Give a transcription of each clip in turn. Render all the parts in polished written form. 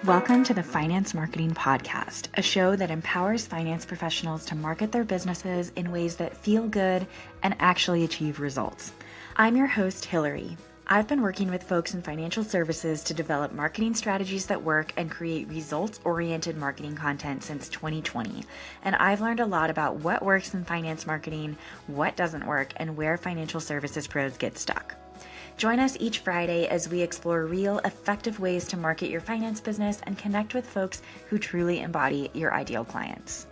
Welcome to the Finance Marketing Podcast, a show that empowers finance professionals to market their businesses in ways that feel good and actually achieve results. I'm your host, Hillary. I've been working with folks in financial services to develop marketing strategies that work and create results-oriented marketing content since 2020. And I've learned a lot about what works in finance marketing, what doesn't work, and where financial services pros get stuck. Join us each Friday as we explore real, effective ways to market your finance business and connect with folks who truly embody your ideal clients.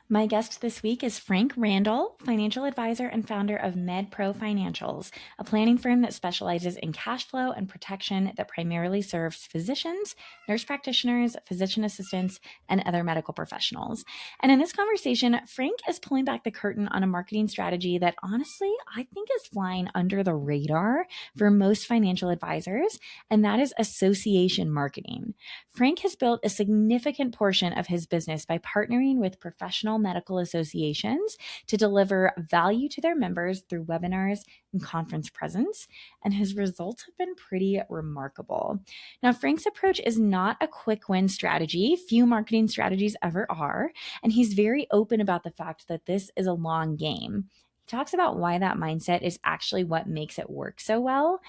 My guest this week is Frank Randall, financial advisor and founder of MedPro Financials, a planning firm that specializes in cash flow and protection that primarily serves physicians, nurse practitioners, physician assistants, and other medical professionals. And in this conversation, Frank is pulling back the curtain on a marketing strategy that honestly, I think is flying under the radar for most financial advisors, and that is association marketing. Frank has built a significant portion of his business by partnering with professional medical associations to deliver value to their members through webinars and conference presence, and his results have been pretty remarkable. Now, Frank's approach is not a quick win strategy. Few marketing strategies ever are, and he's very open about the fact that this is a long game. He talks about why that mindset is actually what makes it work so well.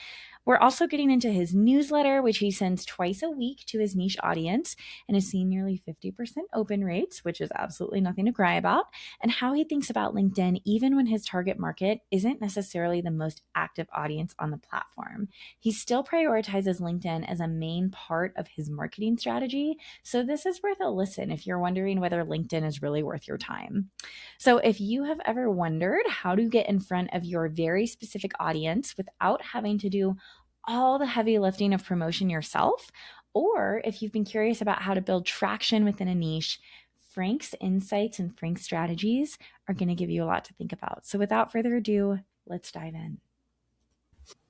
We're also getting into his newsletter, which he sends twice a week to his niche audience and has seen nearly 50% open rates, which is absolutely nothing to cry about, and how he thinks about LinkedIn even when his target market isn't necessarily the most active audience on the platform. He still prioritizes LinkedIn as a main part of his marketing strategy, so this is worth a listen if you're wondering whether LinkedIn is really worth your time. So if you have ever wondered how to get in front of your very specific audience without having to do all the heavy lifting of promotion yourself, or if you've been curious about how to build traction within a niche, Frank's insights and Frank's strategies are going to give you a lot to think about. So without further ado, let's dive in.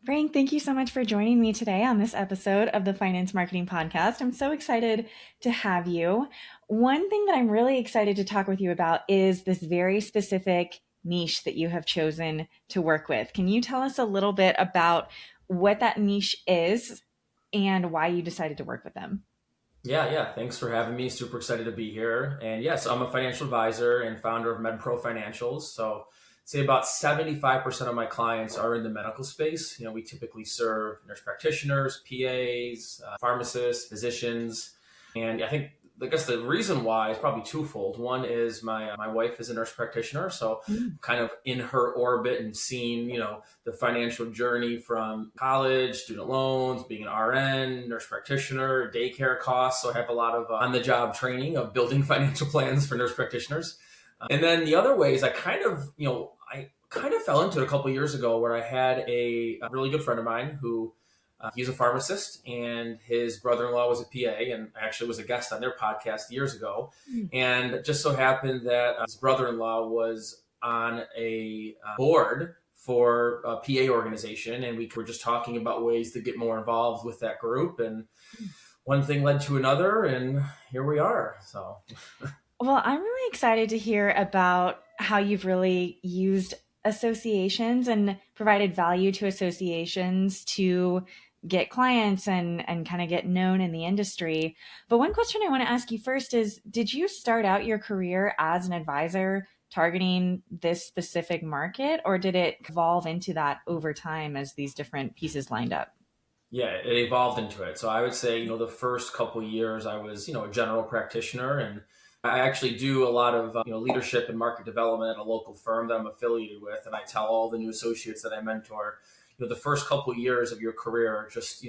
Frank, thank you so much for joining me today on this episode of the Finance Marketing Podcast. I'm so excited to have you. One thing that I'm really excited to talk with you about is this very specific niche that you have chosen to work with. Can you tell us a little bit about what that niche is and why you decided to work with them? Yeah. Thanks for having me. Super excited to be here. And yes, I'm a financial advisor and founder of MedPro Financials. So say about 75% of my clients are in the medical space. We typically serve nurse practitioners, PAs, pharmacists, physicians. And I guess the reason why is probably twofold. One is my wife is a nurse practitioner, so kind of in her orbit and seeing, the financial journey from college, student loans, being an RN, nurse practitioner, daycare costs. So I have a lot of on-the-job training of building financial plans for nurse practitioners. And then the other way is I kind of fell into it a couple of years ago where I had a really good friend of mine who he's a pharmacist, and his brother-in-law was a PA, and I actually was a guest on their podcast years ago. And it just so happened that his brother-in-law was on a board for a PA organization, and we were just talking about ways to get more involved with that group. And one thing led to another, and here we are. So, well, I'm really excited to hear about how you've really used associations and provided value to associations to get clients and kind of get known in the industry. But one question I want to ask you first is, did you start out your career as an advisor targeting this specific market, or did it evolve into that over time as these different pieces lined up? Yeah, it evolved into it. So I would say, the first couple of years I was, a general practitioner, and I actually do a lot of leadership and market development at a local firm that I'm affiliated with. And I tell all the new associates that I mentor, the first couple of years of your career, just,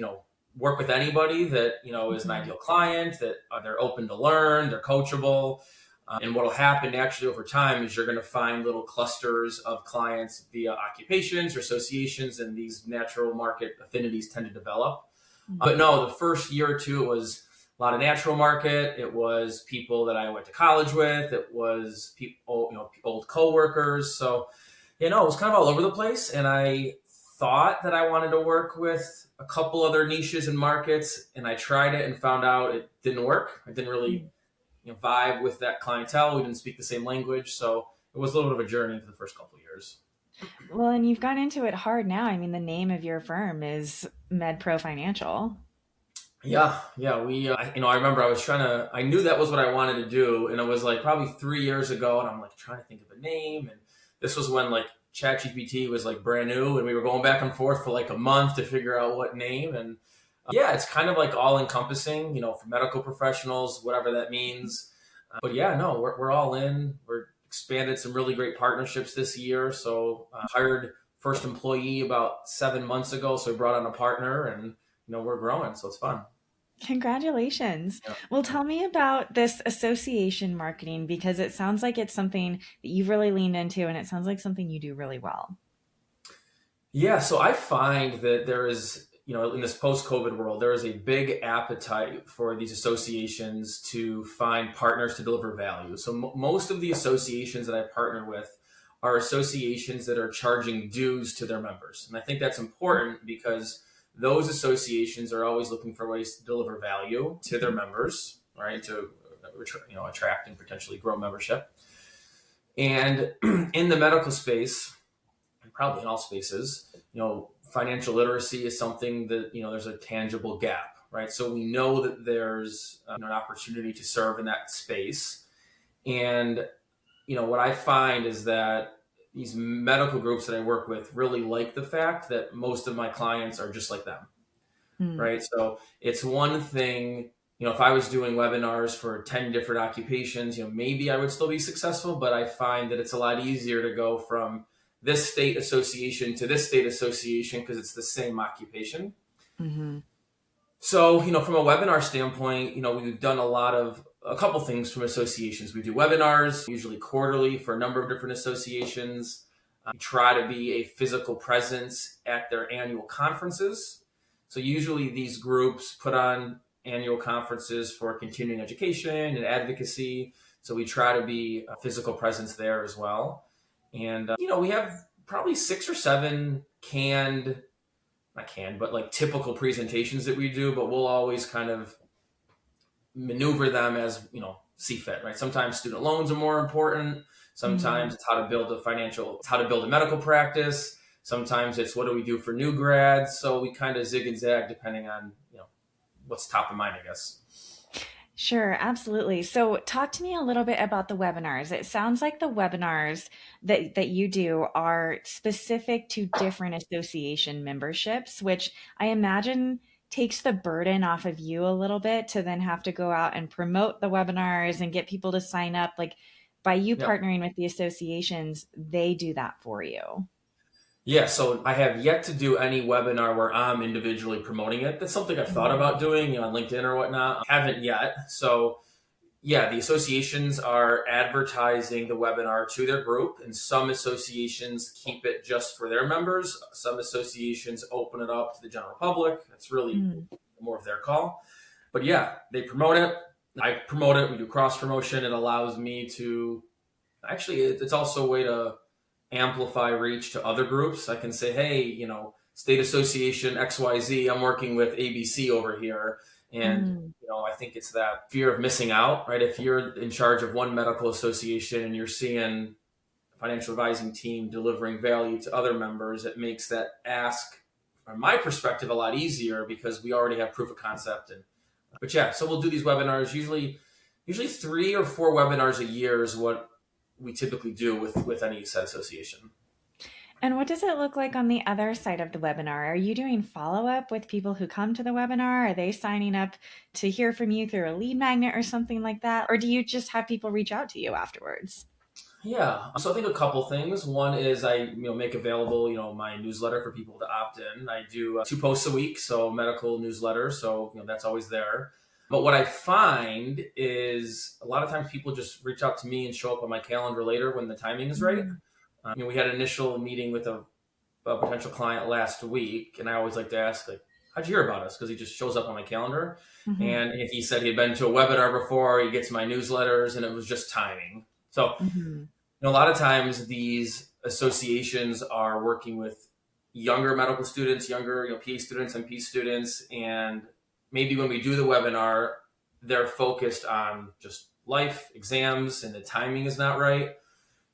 work with anybody that, is an ideal client, that they're open to learn, they're coachable. And what will happen actually over time is you're going to find little clusters of clients via occupations or associations, and these natural market affinities tend to develop. But no, the first year or two, it was a lot of natural market. It was people that I went to college with. It was people, old coworkers. So, it was kind of all over the place. And I thought that I wanted to work with a couple other niches and markets, and I tried it and found out it didn't work. I didn't really vibe with that clientele. We didn't speak the same language. So it was a little bit of a journey for the first couple of years. Well, and you've gone into it hard now. I mean, the name of your firm is MedPro Financial. Yeah. I remember I knew that was what I wanted to do. And it was like probably 3 years ago. And I'm like trying to think of a name. And this was when like ChatGPT was like brand new. And we were going back and forth for like a month to figure out what name. And yeah, it's kind of like all encompassing, for medical professionals, whatever that means. But yeah, no, we're all in. We're expanded some really great partnerships this year. So hired first employee about 7 months ago. So we brought on a partner and, we're growing. So it's fun. Congratulations. Yeah. Well, tell me about this association marketing because it sounds like it's something that you've really leaned into and it sounds like something you do really well. Yeah, so I find that there is, in this post-COVID world, there is a big appetite for these associations to find partners to deliver value. So most of the associations that I partner with are associations that are charging dues to their members. And I think that's important because those associations are always looking for ways to deliver value to their members, right? To attract and potentially grow membership. And in the medical space, and probably in all spaces, financial literacy is something that, there's a tangible gap, right? So we know that there's an opportunity to serve in that space. And, what I find is that these medical groups that I work with really like the fact that most of my clients are just like them, Hmm. right? So it's one thing, if I was doing webinars for 10 different occupations, maybe I would still be successful, but I find that it's a lot easier to go from this state association to this state association because it's the same occupation. Mm-hmm. So, from a webinar standpoint, we've done a couple things from associations. We do webinars, usually quarterly for a number of different associations. We try to be a physical presence at their annual conferences. So usually these groups put on annual conferences for continuing education and advocacy. So we try to be a physical presence there as well. And, we have probably 6 or 7 but like typical presentations that we do, but we'll always kind of maneuver them as, see fit, right? Sometimes student loans are more important. Mm-hmm. Sometimes it's how to build a medical practice. Sometimes it's what do we do for new grads. So we kind of zig and zag depending on, what's top of mind, I guess. Sure, absolutely. So talk to me a little bit about the webinars. It sounds like the webinars that you do are specific to different association memberships, which I imagine takes the burden off of you a little bit to then have to go out and promote the webinars and get people to sign up. Like by you Yep. partnering with the associations, they do that for you. Yeah, so I have yet to do any webinar where I'm individually promoting it. That's something I've thought Mhm. about doing, on LinkedIn or whatnot. I haven't yet. So yeah, the associations are advertising the webinar to their group, and some associations keep it just for their members. Some associations open it up to the general public. That's really Mm. more of their call. But yeah, they promote it. I promote it. We do cross promotion. It allows me to actually, it's also a way to amplify reach to other groups. I can say, hey, State Association XYZ, I'm working with ABC over here. And, Mm. I think it's that fear of missing out, right? If you're in charge of one medical association and you're seeing a financial advising team delivering value to other members, it makes that ask, from my perspective, a lot easier because we already have proof of concept. But yeah, so we'll do these webinars, usually 3 or 4 webinars a year is what we typically do with any said association. And what does it look like on the other side of the webinar? Are you doing follow up with people who come to the webinar? Are they signing up to hear from you through a lead magnet or something like that? Or do you just have people reach out to you afterwards? Yeah, so I think a couple things. One is I make available my newsletter for people to opt in. I do 2 posts a week, so medical newsletter, so that's always there. But what I find is a lot of times people just reach out to me and show up on my calendar later when the timing is right. Mm. We had an initial meeting with a potential client last week, and I always like to ask, like, how'd you hear about us? Because he just shows up on my calendar. Hmm. And if he said he had been to a webinar before, he gets my newsletters, and it was just timing. So, Hmm. a lot of times these associations are working with younger medical students, younger PA students, MP students, and maybe when we do the webinar, they're focused on just life, exams, and the timing is not right.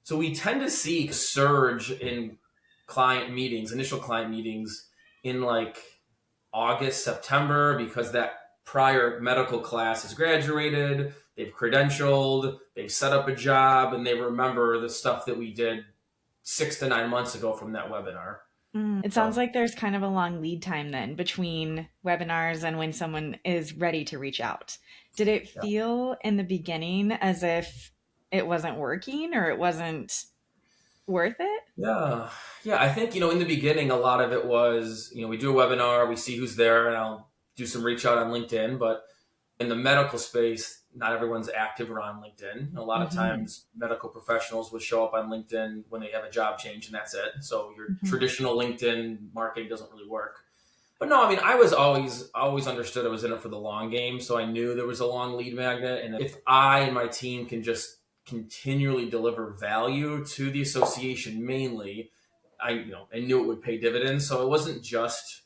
So we tend to see a surge in initial client meetings in like August, September, because that prior medical class has graduated, they've credentialed, they've set up a job, and they remember the stuff that we did 6 to 9 months ago from that webinar. It sounds like there's kind of a long lead time then between webinars and when someone is ready to reach out. Did it Yeah. feel in the beginning as if it wasn't working or it wasn't worth it? Yeah. Yeah. I think, in the beginning, a lot of it was, we do a webinar, we see who's there, and I'll do some reach out on LinkedIn. But in the medical space, not everyone's active around LinkedIn. A lot of times medical professionals will show up on LinkedIn when they have a job change and that's it. So your traditional LinkedIn marketing doesn't really work. But no, I mean, I was always understood I was in it for the long game. So I knew there was a long lead magnet. And if I and my team can just continually deliver value to the association mainly, I knew it would pay dividends. So it wasn't just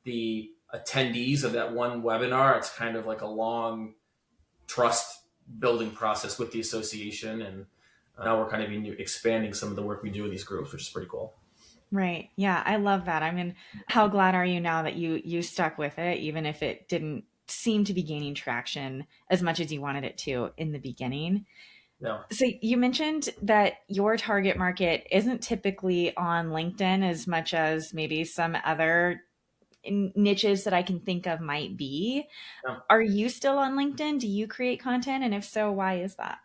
the attendees of that one webinar. It's kind of like a long trust building process with the association. And now we're kind of expanding some of the work we do with these groups, which is pretty cool. Right. Yeah, I love that. I mean, how glad are you now that you stuck with it, even if it didn't seem to be gaining traction as much as you wanted it to in the beginning? Yeah. So you mentioned that your target market isn't typically on LinkedIn as much as maybe some other niches that I can think of might be. Yeah. Are you still on LinkedIn? Do you create content? And if so, why is that?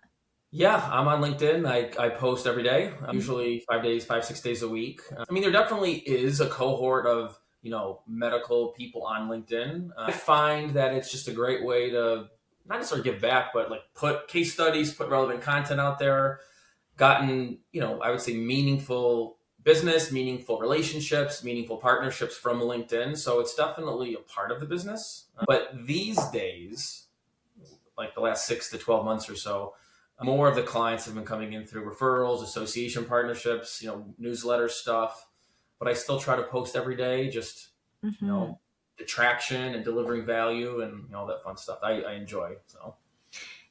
Yeah, I'm on LinkedIn. I post every day, usually 6 days a week. I mean, there definitely is a cohort of, medical people on LinkedIn. I find that it's just a great way to not necessarily give back, but like put case studies, put relevant content out there, gotten, I would say meaningful business, meaningful relationships, meaningful partnerships from LinkedIn. So it's definitely a part of the business. But these days, like the last 6 to 12 months or so, more of the clients have been coming in through referrals, association partnerships, newsletter stuff. But I still try to post every day, just, attraction and delivering value and all that fun stuff I enjoy. So.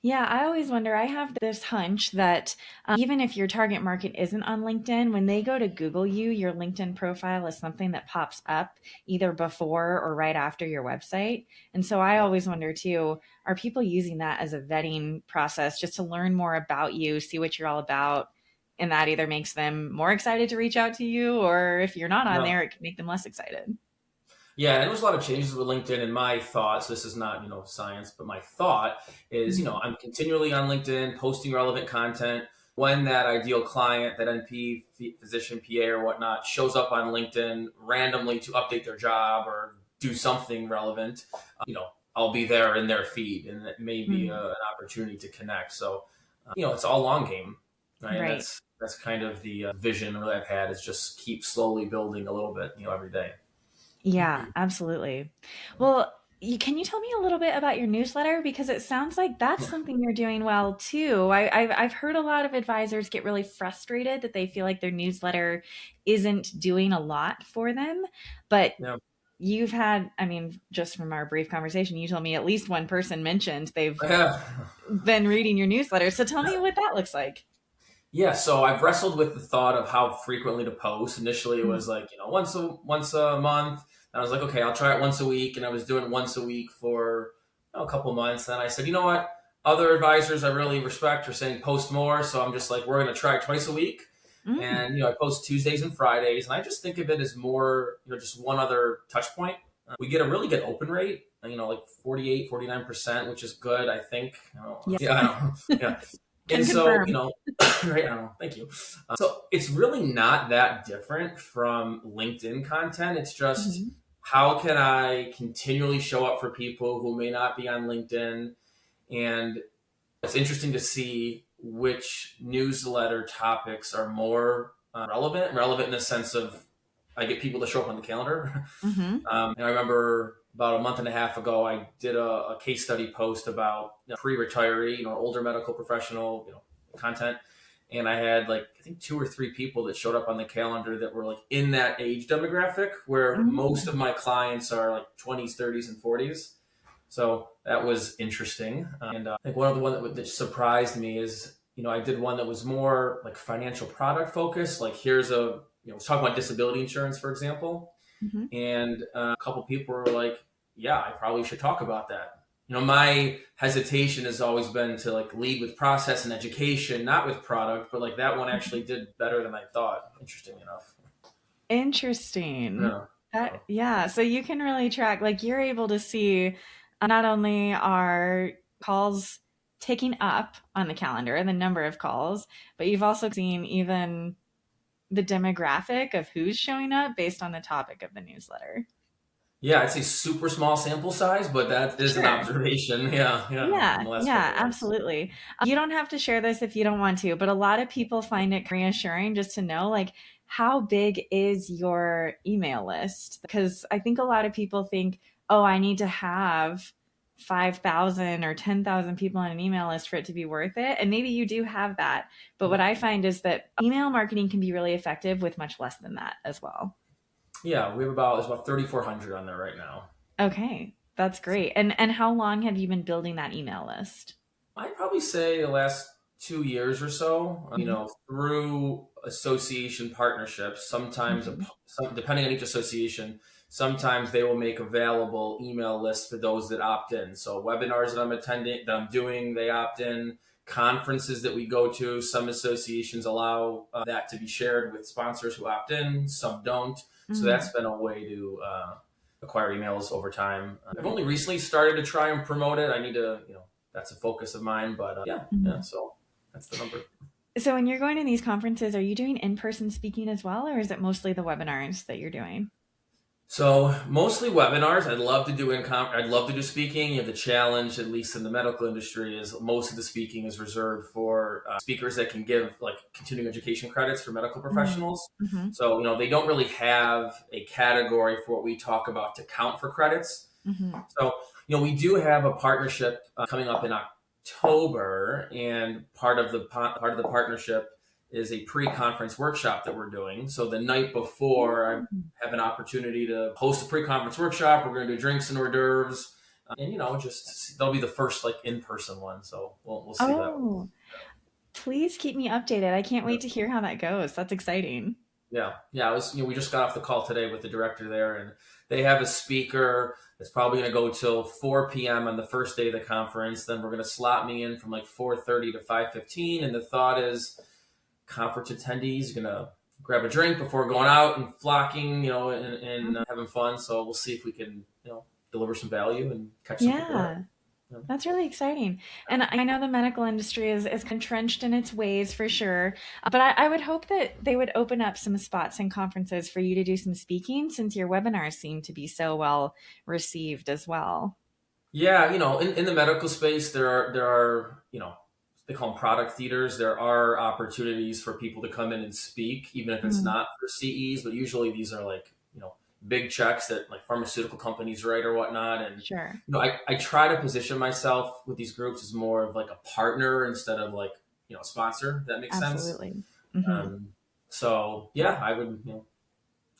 Yeah, I always wonder. I have this hunch that even if your target market isn't on LinkedIn, when they go to Google you, your LinkedIn profile is something that pops up either before or right after your website. And so I always wonder too, are people using that as a vetting process just to learn more about you, see what you're all about? And that either makes them more excited to reach out to you, or if you're not on No. there, it can make them less excited. Yeah, and there's a lot of changes with LinkedIn. And my thoughts, this is not, science, but my thought is, I'm continually on LinkedIn posting relevant content. When that ideal client, that NP, physician, PA, or whatnot, shows up on LinkedIn randomly to update their job or do something relevant, I'll be there in their feed, and it may be an opportunity to connect. So, it's all long game, right? Right. And that's kind of the vision that I've had, is just keep slowly building a little bit, every day. Yeah, absolutely. Well, can you tell me a little bit about your newsletter? Because it sounds like that's something you're doing well too. I've heard a lot of advisors get really frustrated that they feel like their newsletter isn't doing a lot for them. But Yeah. you've had, I mean, just from our brief conversation, you told me at least one person mentioned they've Yeah. been reading your newsletter. So tell me what that looks like. Yeah, so I've wrestled with the thought of how frequently to post. Initially, it was like, once a month. And I was like, okay, I'll try it once a week. And I was doing it once a week for a couple months. Then I said, you know what? Other advisors I really respect are saying post more. So I'm just like, we're going to try twice a week. And, I post Tuesdays and Fridays. And I just think of it as more, just one other touch point. We get a really good open rate, like 48, 49%, which is good, I think. Yeah. Yeah. Can And so, confirm. right, I don't know, thank you. So it's really not that different from LinkedIn content. It's just how can I continually show up for people who may not be on LinkedIn? And it's interesting to see which newsletter topics are more relevant in the sense of I get people to show up on the calendar. And I remember about a month and a half ago, I did a case study post about pre-retiree, older medical professional, content. And I had I think 2 or 3 people that showed up on the calendar that were in that age demographic where most of my clients are 20s, 30s, and 40s. So that was interesting. And I think one of the ones that surprised me is, I did one that was more financial product focused. Here's a let's talk about disability insurance, for example. Mm-hmm. And a couple people were like, yeah, I probably should talk about that. My hesitation has always been to like lead with process and education, not with product, but like that one actually did better than I thought, interestingly enough. Interesting. Yeah. That, So, yeah. So you can really track, like you're able to see not only are calls ticking up on the calendar and the number of calls, but you've also seen even the demographic of who's showing up based on the topic of the newsletter. yeah, I'd say super small sample size, but that is an Sure. observation. Yeah, yeah, in Yeah, the last yeah, couple of months. absolutely. You don't have to share this if you don't want to, but a lot of people find it reassuring just to know, like, how big is your email list? Because I think a lot of people think, oh, I need to have 5,000 or 10,000 people on an email list for it to be worth it. And maybe you do have that. But what I find is that email marketing can be really effective with much less than that as well. Yeah, it's about 3,400 on there right now. Okay, that's So great. And how long have you been building that email list? I'd probably say the last 2 years or so, Mhm. through association partnerships, sometimes, Mhm. depending on each association, sometimes they will make available email lists for those that opt in. So webinars that I'm attending, that I'm doing, they opt in. Conferences that we go to, some associations allow that to be shared with sponsors who opt in, some don't. So Mm. that's been a way to acquire emails over time. I've only recently started to try and promote it. I need to, that's a focus of mine. But yeah. Mhm. So that's the number. So when you're going to these conferences, are you doing in-person speaking as well, or is it mostly the webinars that you're doing? So mostly webinars. I'd love to do speaking. The challenge, at least in the medical industry, is most of the speaking is reserved for speakers that can give like continuing education credits for medical Mm. professionals. Mhm. So they don't really have a category for what we talk about to count for credits. Mhm. So, we do have a partnership coming up in October, and part of the partnership is a pre-conference workshop that we're doing. So the night before, Mm. I have an opportunity to host a pre-conference workshop. We're going to do drinks and hors d'oeuvres, and just that'll be the first like in-person one. So we'll see how that. Oh, please keep me updated. I can't wait to hear how that goes. That's exciting. Yeah. It was, we just got off the call today with the director there, and they have a speaker that's probably going to go till 4 p.m. on the first day of the conference. Then we're going to slot me in from like 4:30 to 5:15, and the thought is conference attendees are going to grab a drink before going out and flocking, and having fun. So we'll see if we can, deliver some value and catch some people there. Yeah. Yeah. That's really exciting. And I know the medical industry is entrenched in its ways for sure. But I would hope that they would open up some spots and conferences for you to do some speaking since your webinars seem to be so well received as well. Yeah, in the medical space, there are, they call them product theaters. There are opportunities for people to come in and speak, even if it's Mm, not for CEs, but usually these are like, big checks that like pharmaceutical companies write or whatnot. And, sure. I try to position myself with these groups as more of like a partner instead of like, a sponsor, if that makes sense. Absolutely. Hmm. Um, so yeah, I would,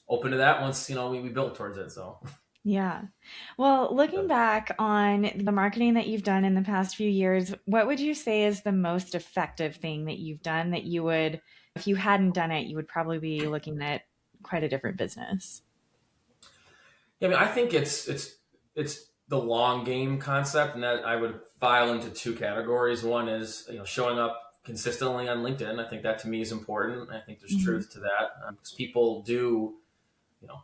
open to that once, we built towards it. So. Yeah. Well, looking back on the marketing that you've done in the past few years, what would you say is the most effective thing that you've done that you would, if you hadn't done it, you would probably be looking at quite a different business? Yeah, I mean, I think it's the long game concept, and that I would file into two categories. One is showing up consistently on LinkedIn. I think that to me is important. I think there's Hmm. truth to that because people do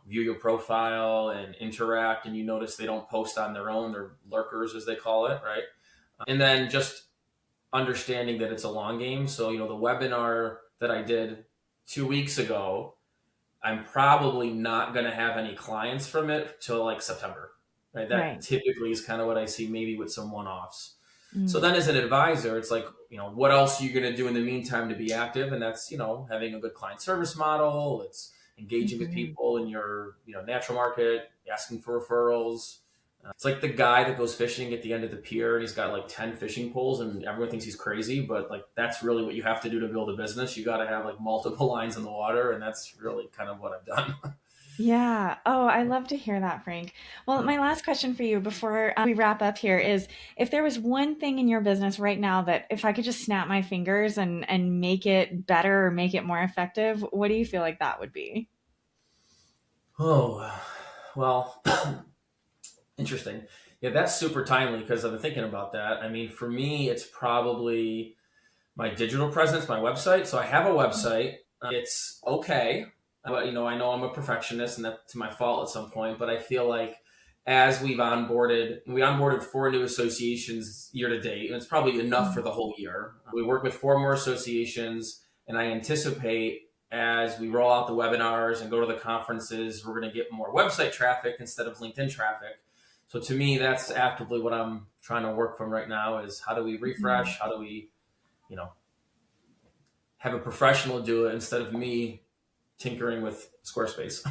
view your profile and interact, and you notice they don't post on their own. They're lurkers, as they call it, right? And then just understanding that it's a long game. So the webinar that I did 2 weeks ago, I'm probably not going to have any clients from it till like September, right? That Right. typically is kind of what I see, maybe with some one-offs. So Mm. then as an advisor, it's like, what else are you going to do in the meantime to be active? And that's, having a good client service model. It's engaging with Mhm. people in your, natural market, asking for referrals. It's like the guy that goes fishing at the end of the pier and he's got like 10 fishing poles and everyone thinks he's crazy, but like that's really what you have to do to build a business. You got to have like multiple lines in the water, and that's really kind of what I've done. Yeah. Oh, I love to hear that, Frank. Well, my last question for you before we wrap up here is if there was one thing in your business right now that if I could just snap my fingers and make it better or make it more effective, what do you feel like that would be? Oh, well, interesting. Yeah, that's super timely because I've been thinking about that. I mean, for me, it's probably my digital presence, my website. So I have a website. It's okay, but I know I'm a perfectionist, and that's my fault at some point. But I feel like as we onboarded 4 new associations year to date, and it's probably enough for the whole year. We work with 4 more associations, and I anticipate as we roll out the webinars and go to the conferences, we're going to get more website traffic instead of LinkedIn traffic. So to me, that's actively what I'm trying to work from right now is how do we refresh? How do we, you know, have a professional do it instead of me tinkering with Squarespace.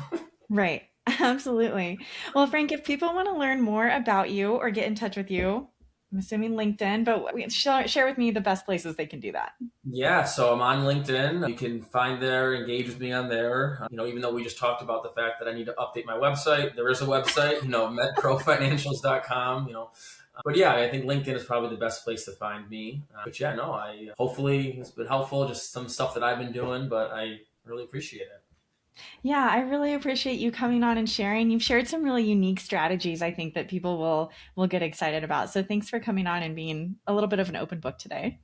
Right. Absolutely. Well, Frank, if people want to learn more about you or get in touch with you, I'm assuming LinkedIn, but share with me the best places they can do that. Yeah, so I'm on LinkedIn. You can find there, engage with me on there. Even though we just talked about the fact that I need to update my website, there is a website, medprofinancials.com. But yeah, I think LinkedIn is probably the best place to find me. But yeah, no, I hopefully it's been helpful, just some stuff that I've been doing, but I really appreciate it. Yeah, I really appreciate you coming on and sharing. You've shared some really unique strategies I think that people will get excited about. So thanks for coming on and being a little bit of an open book today.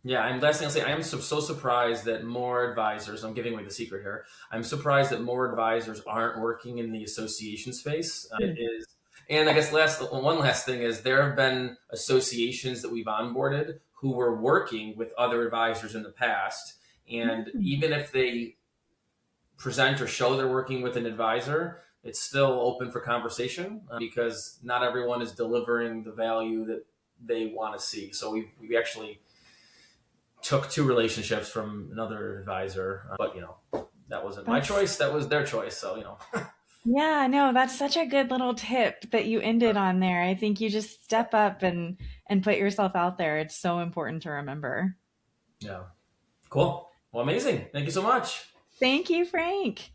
Yeah, I'm last thing I'll say, I am so surprised that more advisors, I'm giving away the secret here. I'm surprised that more advisors aren't working in the association space. It is, and I guess one last thing is there have been associations that we've onboarded who were working with other advisors in the past. And even if they present or show they're working with an advisor, it's still open for conversation because not everyone is delivering the value that they want to see. So we actually took 2 relationships from another advisor, but that wasn't my That's choice. That was their choice. So Yeah, no, that's such a good little tip that you ended on there. I think you just step up and put yourself out there. It's so important to remember. yeah, cool. Well, amazing. Thank you so much. Thank you, Frank.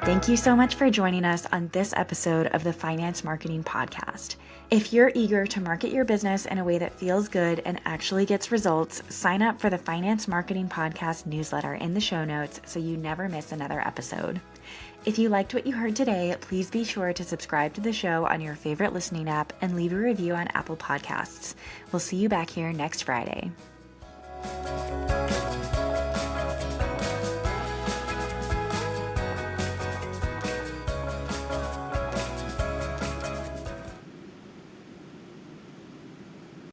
Thank you so much for joining us on this episode of the Finance Marketing Podcast. If you're eager to market your business in a way that feels good and actually gets results, sign up for the Finance Marketing Podcast newsletter in the show notes so you never miss another episode. If you liked what you heard today, please be sure to subscribe to the show on your favorite listening app and leave a review on Apple Podcasts. We'll see you back here next Friday.